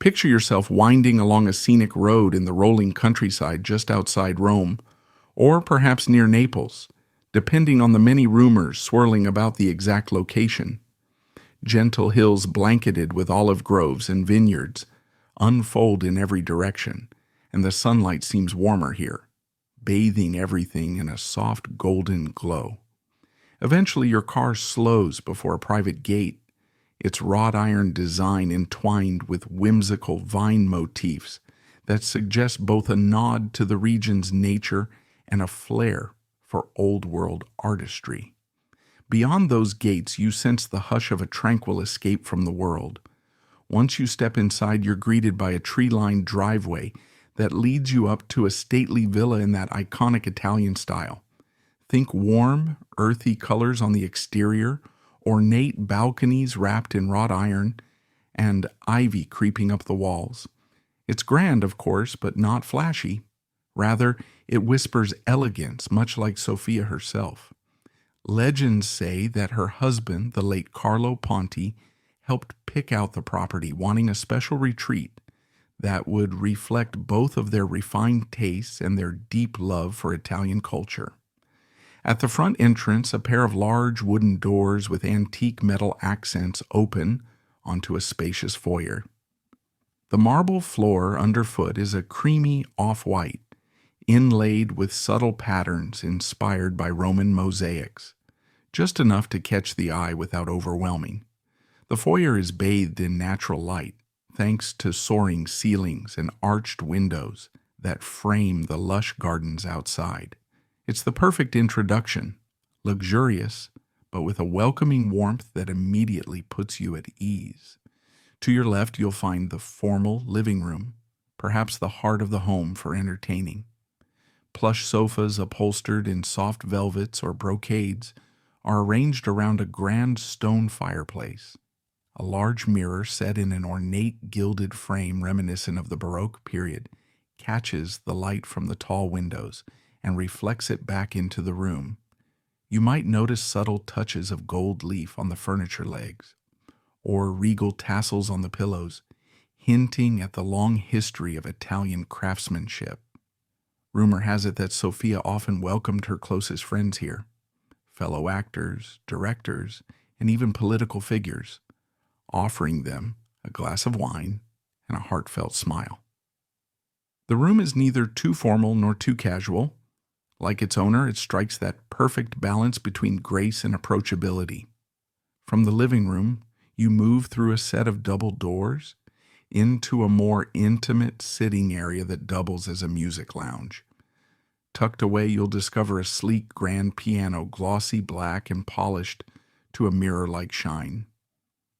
Picture yourself winding along a scenic road in the rolling countryside just outside Rome, or perhaps near Naples, depending on the many rumors swirling about the exact location. Gentle hills blanketed with olive groves and vineyards unfold in every direction, and the sunlight seems warmer here, bathing everything in a soft golden glow. Eventually, your car slows before a private gate, its wrought iron design entwined with whimsical vine motifs that suggest both a nod to the region's nature and a flair for old-world artistry. Beyond those gates, you sense the hush of a tranquil escape from the world. Once you step inside, you're greeted by a tree-lined driveway that leads you up to a stately villa in that iconic Italian style. Think warm, earthy colors on the exterior, ornate balconies wrapped in wrought iron, and ivy creeping up the walls. It's grand, of course, but not flashy. Rather, it whispers elegance, much like Sophia herself. Legends say that her husband, the late Carlo Ponti, helped pick out the property, wanting a special retreat that would reflect both of their refined tastes and their deep love for Italian culture. At the front entrance, a pair of large wooden doors with antique metal accents open onto a spacious foyer. The marble floor underfoot is a creamy off-white, inlaid with subtle patterns inspired by Roman mosaics, just enough to catch the eye without overwhelming. The foyer is bathed in natural light, thanks to soaring ceilings and arched windows that frame the lush gardens outside. It's the perfect introduction, luxurious, but with a welcoming warmth that immediately puts you at ease. To your left, you'll find the formal living room, perhaps the heart of the home for entertaining. Plush sofas upholstered in soft velvets or brocades are arranged around a grand stone fireplace. A large mirror set in an ornate gilded frame reminiscent of the Baroque period catches the light from the tall windows and reflects it back into the room. You might notice subtle touches of gold leaf on the furniture legs, or regal tassels on the pillows, hinting at the long history of Italian craftsmanship. Rumor has it that Sophia often welcomed her closest friends here, fellow actors, directors, and even political figures, offering them a glass of wine and a heartfelt smile. The room is neither too formal nor too casual. Like its owner, it strikes that perfect balance between grace and approachability. From the living room, you move through a set of double doors into a more intimate sitting area that doubles as a music lounge. Tucked away, you'll discover a sleek grand piano, glossy black and polished to a mirror-like shine.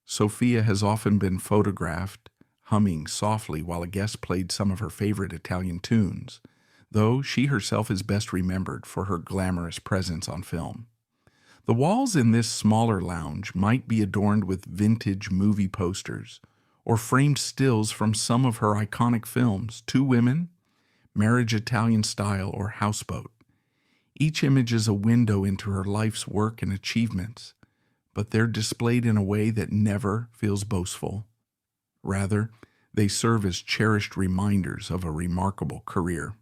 Sophia has often been photographed humming softly while a guest played some of her favorite Italian tunes, though she herself is best remembered for her glamorous presence on film. The walls in this smaller lounge might be adorned with vintage movie posters or framed stills from some of her iconic films, Two Women, Marriage Italian Style, or Houseboat. Each image is a window into her life's work and achievements, but they're displayed in a way that never feels boastful. Rather, they serve as cherished reminders of a remarkable career.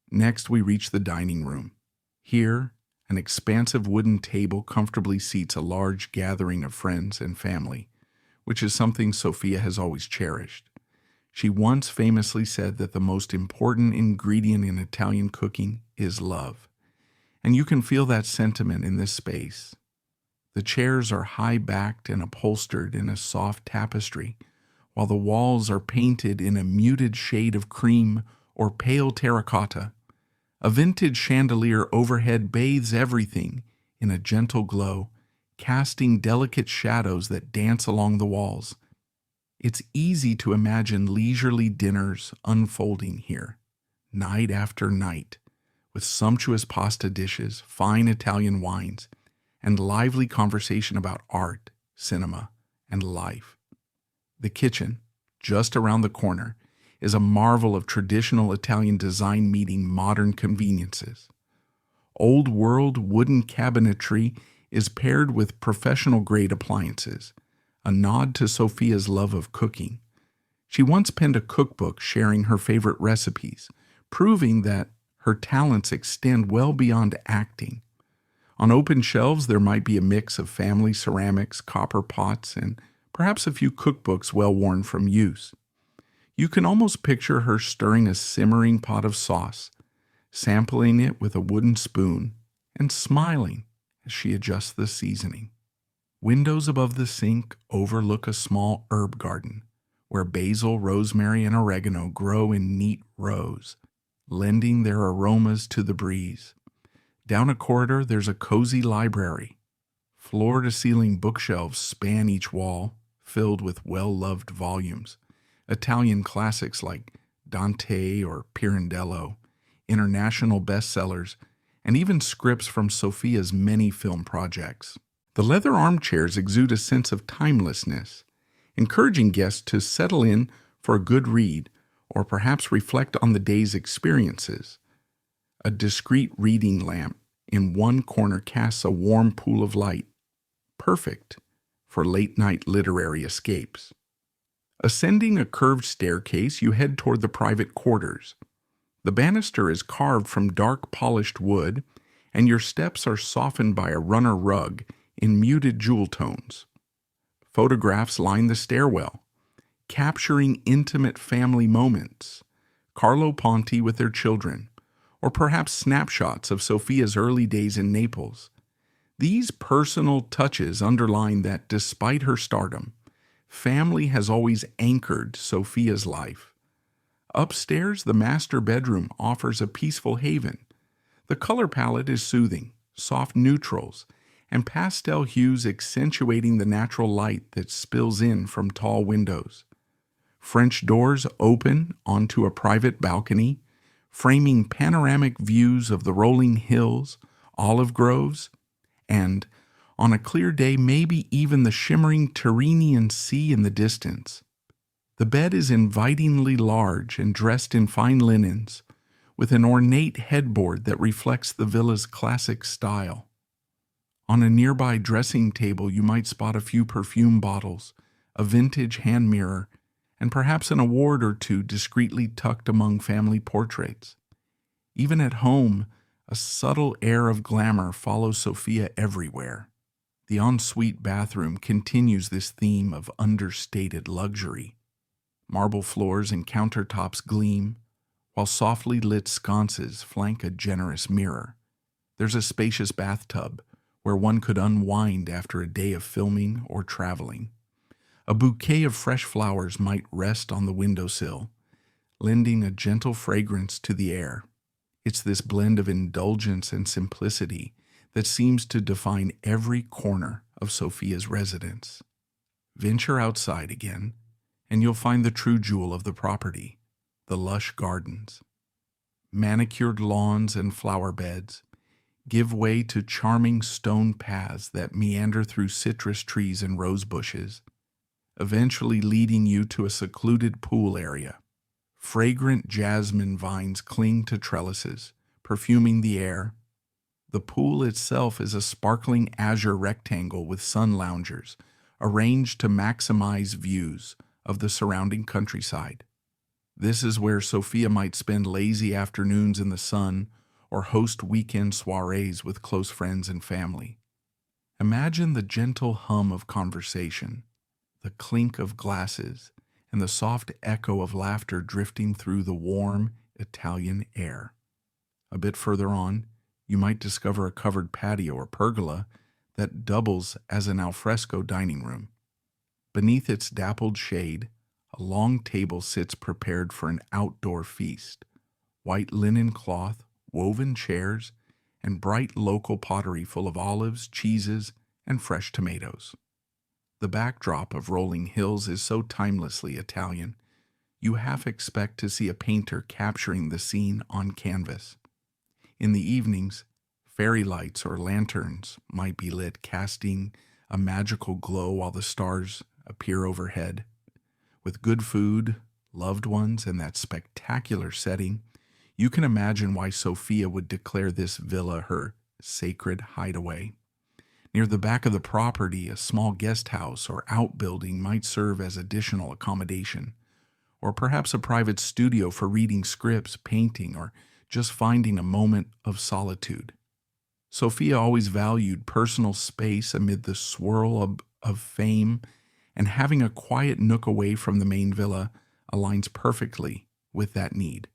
Next, we reach the dining room. Here, an expansive wooden table comfortably seats a large gathering of friends and family, which is something Sophia has always cherished. She once famously said that the most important ingredient in Italian cooking is love, and you can feel that sentiment in this space. The chairs are high-backed and upholstered in a soft tapestry, while the walls are painted in a muted shade of cream or pale terracotta. A vintage chandelier overhead bathes everything in a gentle glow, casting delicate shadows that dance along the walls. It's easy to imagine leisurely dinners unfolding here, night after night, with sumptuous pasta dishes, fine Italian wines, and lively conversation about art, cinema, and life. The kitchen, just around the corner, is a marvel of traditional Italian design meeting modern conveniences. Old-world wooden cabinetry is paired with professional-grade appliances, a nod to Sophia's love of cooking. She once penned a cookbook sharing her favorite recipes, proving that her talents extend well beyond acting. On open shelves, there might be a mix of family ceramics, copper pots, and perhaps a few cookbooks well worn from use. You can almost picture her stirring a simmering pot of sauce, sampling it with a wooden spoon, and smiling as she adjusts the seasoning. Windows above the sink overlook a small herb garden where basil, rosemary, and oregano grow in neat rows, lending their aromas to the breeze. Down a corridor, there's a cozy library. Floor-to-ceiling bookshelves span each wall, filled with well-loved volumes. Italian classics like Dante or Pirandello, international bestsellers, and even scripts from Sophia's many film projects. The leather armchairs exude a sense of timelessness, encouraging guests to settle in for a good read or perhaps reflect on the day's experiences. A discreet reading lamp in one corner casts a warm pool of light, perfect for late-night literary escapes. Ascending a curved staircase, you head toward the private quarters. The banister is carved from dark polished wood, and your steps are softened by a runner rug in muted jewel tones. Photographs line the stairwell, capturing intimate family moments. Carlo Ponti with their children, or perhaps snapshots of Sophia's early days in Naples. These personal touches underline that despite her stardom, family has always anchored Sophia's life. Upstairs, the master bedroom offers a peaceful haven. The color palette is soothing, soft neutrals, and pastel hues accentuating the natural light that spills in from tall windows. French doors open onto a private balcony, framing panoramic views of the rolling hills, olive groves, and, on a clear day, maybe even the shimmering Tyrrhenian Sea in the distance. The bed is invitingly large and dressed in fine linens, with an ornate headboard that reflects the villa's classic style. On a nearby dressing table, you might spot a few perfume bottles, a vintage hand mirror, and perhaps an award or two discreetly tucked among family portraits. Even at home, a subtle air of glamour follows Sophia everywhere. The ensuite bathroom continues this theme of understated luxury. Marble floors and countertops gleam, while softly lit sconces flank a generous mirror. There's a spacious bathtub where one could unwind after a day of filming or traveling. A bouquet of fresh flowers might rest on the windowsill, lending a gentle fragrance to the air. It's this blend of indulgence and simplicity that seems to define every corner of Sophia's residence. Venture outside again, and you'll find the true jewel of the property, the lush gardens. Manicured lawns and flower beds give way to charming stone paths that meander through citrus trees and rose bushes, eventually leading you to a secluded pool area. Fragrant jasmine vines cling to trellises, perfuming the air. The pool itself is a sparkling azure rectangle with sun loungers, arranged to maximize views of the surrounding countryside. This is where Sophia might spend lazy afternoons in the sun or host weekend soirees with close friends and family. Imagine the gentle hum of conversation, the clink of glasses, and the soft echo of laughter drifting through the warm Italian air. A bit further on, you might discover a covered patio or pergola that doubles as an alfresco dining room. Beneath its dappled shade, a long table sits prepared for an outdoor feast. White linen cloth, woven chairs, and bright local pottery full of olives, cheeses, and fresh tomatoes. The backdrop of rolling hills is so timelessly Italian, you half expect to see a painter capturing the scene on canvas. In the evenings, fairy lights or lanterns might be lit, casting a magical glow while the stars appear overhead. With good food, loved ones, and that spectacular setting, you can imagine why Sophia would declare this villa her sacred hideaway. Near the back of the property, a small guest house or outbuilding might serve as additional accommodation, or perhaps a private studio for reading scripts, painting, or just finding a moment of solitude. Sophia always valued personal space amid the swirl of fame, and having a quiet nook away from the main villa aligns perfectly with that need.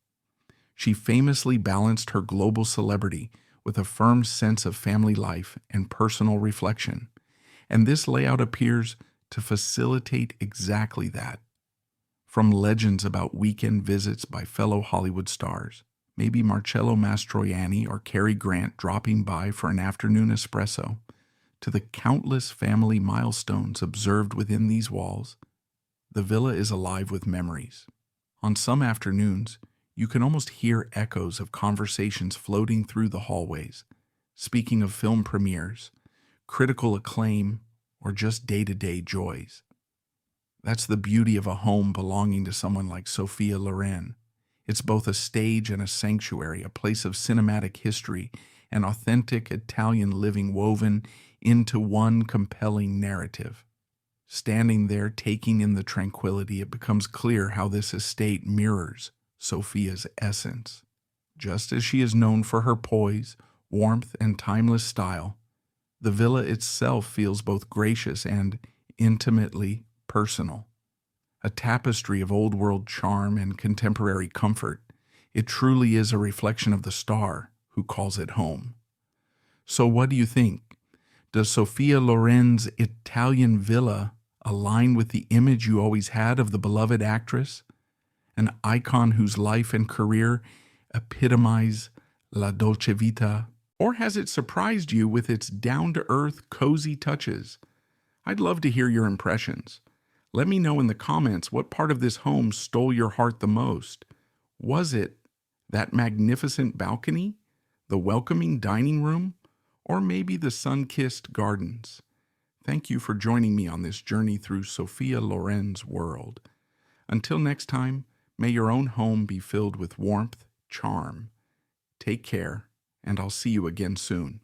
She famously balanced her global celebrity with a firm sense of family life and personal reflection, and this layout appears to facilitate exactly that. From legends about weekend visits by fellow Hollywood stars, maybe Marcello Mastroianni or Cary Grant dropping by for an afternoon espresso, to the countless family milestones observed within these walls, the villa is alive with memories. On some afternoons, you can almost hear echoes of conversations floating through the hallways, speaking of film premieres, critical acclaim, or just day-to-day joys. That's the beauty of a home belonging to someone like Sophia Loren. It's both a stage and a sanctuary, a place of cinematic history and authentic Italian living woven into one compelling narrative. Standing there, taking in the tranquility, it becomes clear how this estate mirrors Sophia's essence. Just as she is known for her poise, warmth, and timeless style, the villa itself feels both gracious and intimately personal. A tapestry of old-world charm and contemporary comfort, it truly is a reflection of the star who calls it home. So what do you think? Does Sophia Loren's Italian villa align with the image you always had of the beloved actress? An icon whose life and career epitomize la dolce vita? Or has it surprised you with its down-to-earth, cozy touches? I'd love to hear your impressions. Let me know in the comments what part of this home stole your heart the most. Was it that magnificent balcony, the welcoming dining room, or maybe the sun-kissed gardens? Thank you for joining me on this journey through Sophia Loren's world. Until next time, may your own home be filled with warmth, charm. Take care, and I'll see you again soon.